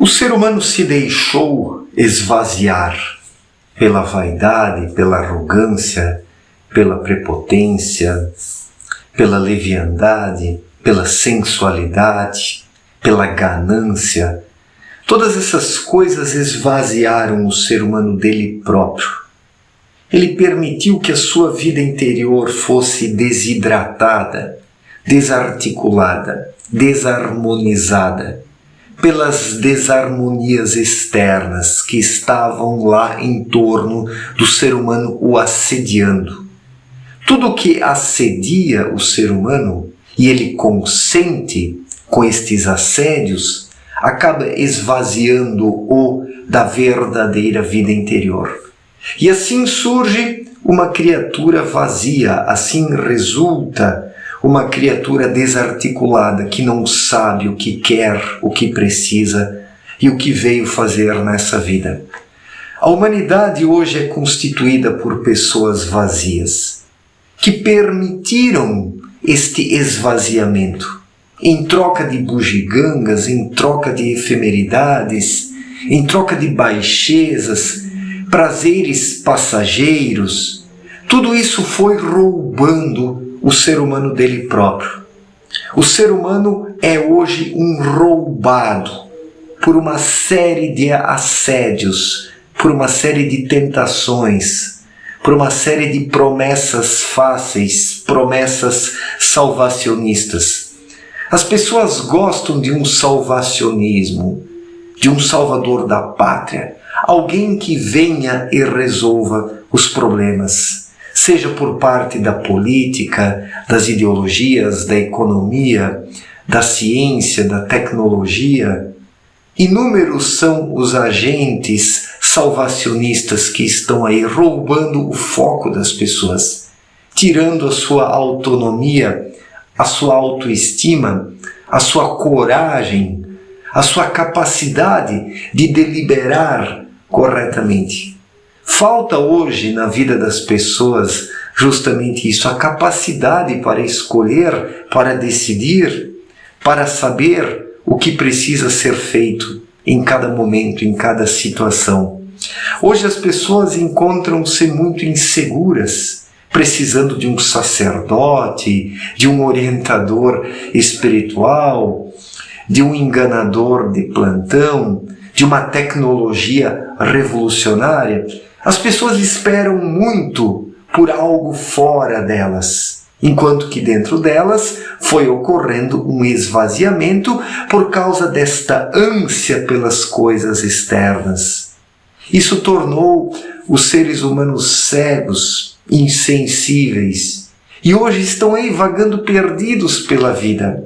O ser humano se deixou esvaziar pela vaidade, pela arrogância, pela prepotência, pela leviandade, pela sensualidade, pela ganância. Todas essas coisas esvaziaram o ser humano dele próprio. Ele permitiu que a sua vida interior fosse desidratada, desarticulada, desarmonizada pelas desarmonias externas que estavam lá em torno do ser humano o assediando. Tudo que assedia o ser humano e ele consente com estes assédios acaba esvaziando-o da verdadeira vida interior. E assim surge uma criatura vazia, assim resulta uma criatura desarticulada que não sabe o que quer, o que precisa e o que veio fazer nessa vida. A humanidade hoje é constituída por pessoas vazias, que permitiram este esvaziamento em troca de bugigangas, em troca de efemeridades, em troca de baixezas, prazeres passageiros. Tudo isso foi roubando o ser humano dele próprio. O ser humano é hoje um roubado por uma série de assédios, por uma série de tentações, por uma série de promessas fáceis, promessas salvacionistas. As pessoas gostam de um salvacionismo, de um salvador da pátria, alguém que venha e resolva os problemas, seja por parte da política, das ideologias, da economia, da ciência, da tecnologia. Inúmeros são os agentes salvacionistas que estão aí roubando o foco das pessoas, tirando a sua autonomia, a sua autoestima, a sua coragem, a sua capacidade de deliberar corretamente. Falta hoje na vida das pessoas justamente isso, a capacidade para escolher, para decidir, para saber o que precisa ser feito em cada momento, em cada situação. Hoje as pessoas encontram-se muito inseguras, precisando de um sacerdote, de um orientador espiritual, de um enganador de plantão, de uma tecnologia revolucionária. As pessoas esperam muito por algo fora delas, enquanto que dentro delas foi ocorrendo um esvaziamento por causa desta ânsia pelas coisas externas. Isso tornou os seres humanos cegos, insensíveis, e hoje estão aí vagando perdidos pela vida,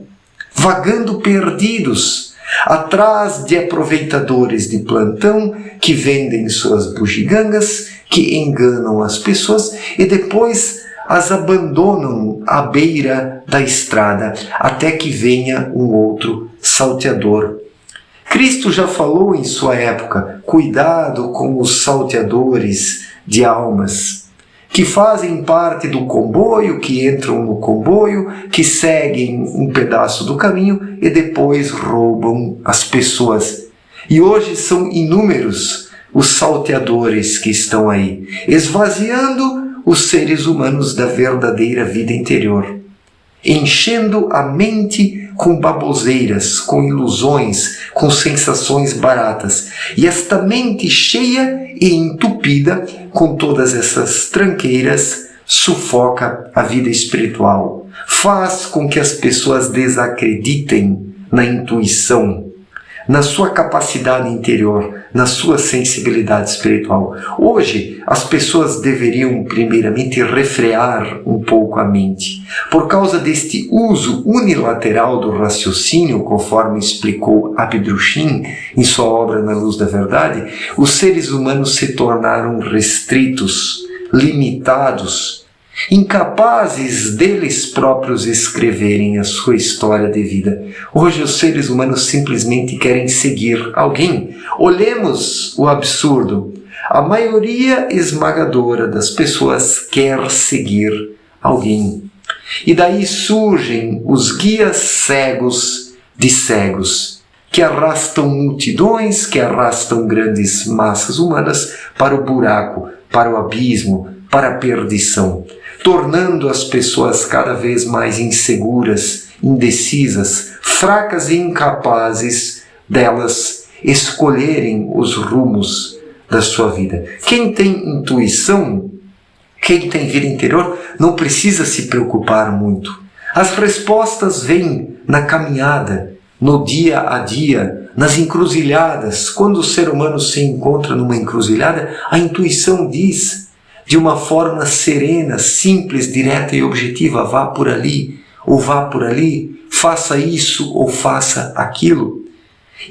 vagando perdidos, atrás de aproveitadores de plantão que vendem suas bugigangas, que enganam as pessoas e depois as abandonam à beira da estrada até que venha um outro salteador. Cristo já falou em sua época: cuidado com os salteadores de almas, que fazem parte do comboio, que entram no comboio, que seguem um pedaço do caminho e depois roubam as pessoas. E hoje são inúmeros os salteadores que estão aí, esvaziando os seres humanos da verdadeira vida interior, enchendo a mente com baboseiras, com ilusões, com sensações baratas. E esta mente cheia e entupida com todas essas tranqueiras sufoca a vida espiritual, faz com que as pessoas desacreditem na intuição, na sua capacidade interior, na sua sensibilidade espiritual. Hoje, as pessoas deveriam primeiramente refrear um pouco a mente. Por causa deste uso unilateral do raciocínio, conforme explicou Abdrushim em sua obra Na Luz da Verdade, os seres humanos se tornaram restritos, limitados, incapazes deles próprios escreverem a sua história de vida. Hoje os seres humanos simplesmente querem seguir alguém. Olhemos o absurdo. A maioria esmagadora das pessoas quer seguir alguém. E daí surgem os guias cegos de cegos, que arrastam multidões, que arrastam grandes massas humanas para o buraco, para o abismo, para a perdição, tornando as pessoas cada vez mais inseguras, indecisas, fracas e incapazes delas escolherem os rumos da sua vida. Quem tem intuição, quem tem vida interior, não precisa se preocupar muito. As respostas vêm na caminhada, no dia a dia, nas encruzilhadas. Quando o ser humano se encontra numa encruzilhada, a intuição diz de uma forma serena, simples, direta e objetiva: vá por ali, ou vá por ali, faça isso ou faça aquilo.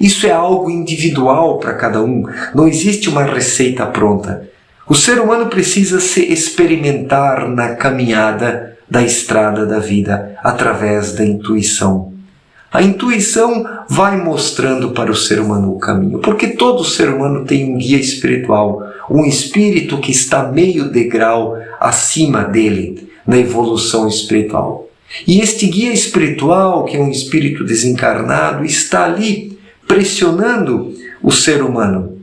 Isso é algo individual para cada um, não existe uma receita pronta. O ser humano precisa se experimentar na caminhada da estrada da vida através da intuição. A intuição vai mostrando para o ser humano o caminho, porque todo ser humano tem um guia espiritual, um espírito que está meio degrau acima dele na evolução espiritual. E este guia espiritual, que é um espírito desencarnado, está ali pressionando o ser humano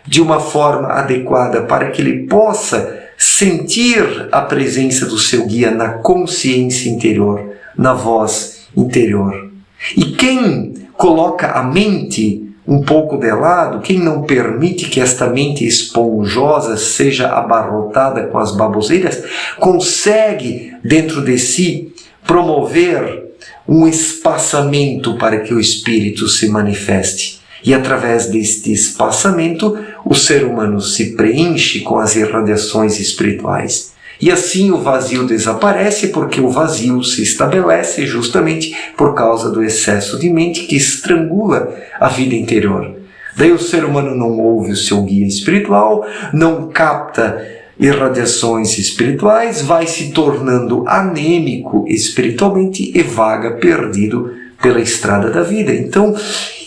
de uma forma adequada para que ele possa sentir a presença do seu guia na consciência interior, na voz interior. E quem coloca a mente um pouco de lado, quem não permite que esta mente esponjosa seja abarrotada com as baboseiras, consegue dentro de si promover um espaçamento para que o espírito se manifeste. E através deste espaçamento, o ser humano se preenche com as irradiações espirituais. E assim o vazio desaparece, porque o vazio se estabelece justamente por causa do excesso de mente que estrangula a vida interior. Daí o ser humano não ouve o seu guia espiritual, não capta irradiações espirituais, vai se tornando anêmico espiritualmente e vaga perdido pela estrada da vida. Então,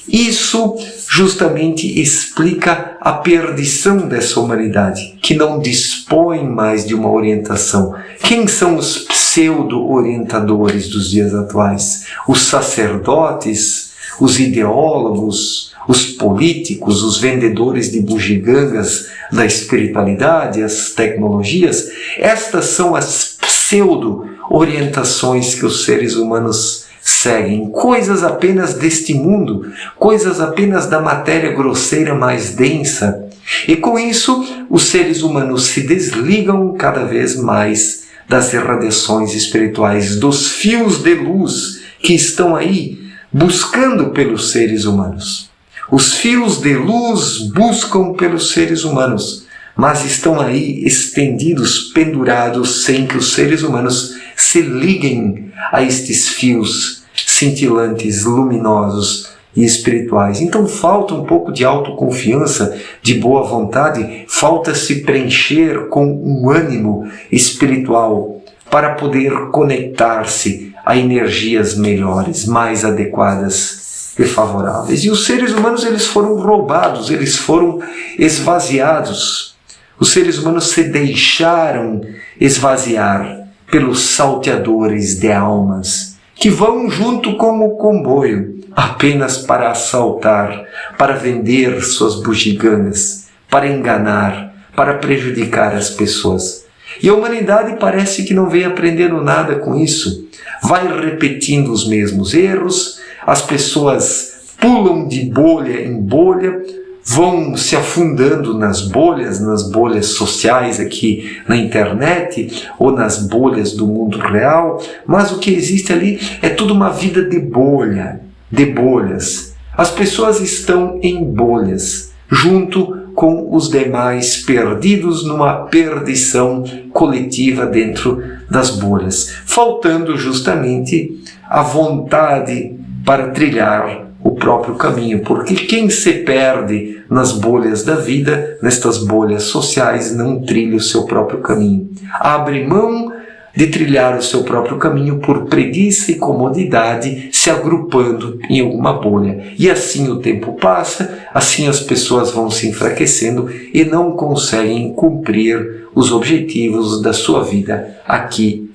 isso justamente explica a perdição dessa humanidade, que não dispõe mais de uma orientação. Quem são os pseudo-orientadores dos dias atuais? Os sacerdotes, os ideólogos, os políticos, os vendedores de bugigangas da espiritualidade, as tecnologias. Estas são as pseudo-orientações que os seres humanos seguem, coisas apenas deste mundo, coisas apenas da matéria grosseira mais densa. E com isso, os seres humanos se desligam cada vez mais das irradiações espirituais, dos fios de luz que estão aí buscando pelos seres humanos. Os fios de luz buscam pelos seres humanos, mas estão aí estendidos, pendurados, sem que os seres humanos se liguem a estes fios cintilantes, luminosos e espirituais. Então falta um pouco de autoconfiança, de boa vontade, falta se preencher com um ânimo espiritual para poder conectar-se a energias melhores, mais adequadas e favoráveis. E os seres humanos, eles foram roubados, eles foram esvaziados. Os seres humanos se deixaram esvaziar pelos salteadores de almas, que vão junto com o comboio, apenas para assaltar, para vender suas bugigangas, para enganar, para prejudicar as pessoas. E a humanidade parece que não vem aprendendo nada com isso. Vai repetindo os mesmos erros, as pessoas pulam de bolha em bolha, vão se afundando nas bolhas sociais aqui na internet ou nas bolhas do mundo real, mas o que existe ali é tudo uma vida de bolha, de bolhas. As pessoas estão em bolhas, junto com os demais perdidos numa perdição coletiva dentro das bolhas, faltando justamente a vontade para trilhar o próprio caminho, porque quem se perde nas bolhas da vida, nestas bolhas sociais, não trilha o seu próprio caminho. Abre mão de trilhar o seu próprio caminho por preguiça e comodidade, se agrupando em alguma bolha. E assim o tempo passa, assim as pessoas vão se enfraquecendo e não conseguem cumprir os objetivos da sua vida aqui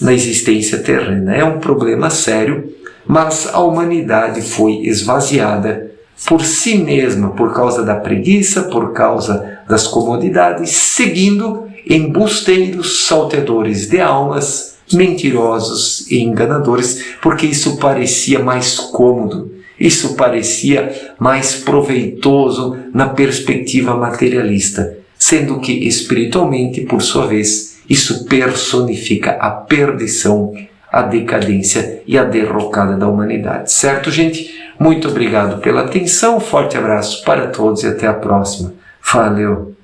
na existência terrena. É um problema sério, mas a humanidade foi esvaziada por si mesma, por causa da preguiça, por causa das comodidades, seguindo embusteiros, salteadores de almas, mentirosos e enganadores, porque isso parecia mais cômodo, isso parecia mais proveitoso na perspectiva materialista, sendo que espiritualmente, por sua vez, isso personifica a perdição, a decadência e a derrocada da humanidade. Certo, gente? Muito obrigado pela atenção, forte abraço para todos e até a próxima. Valeu!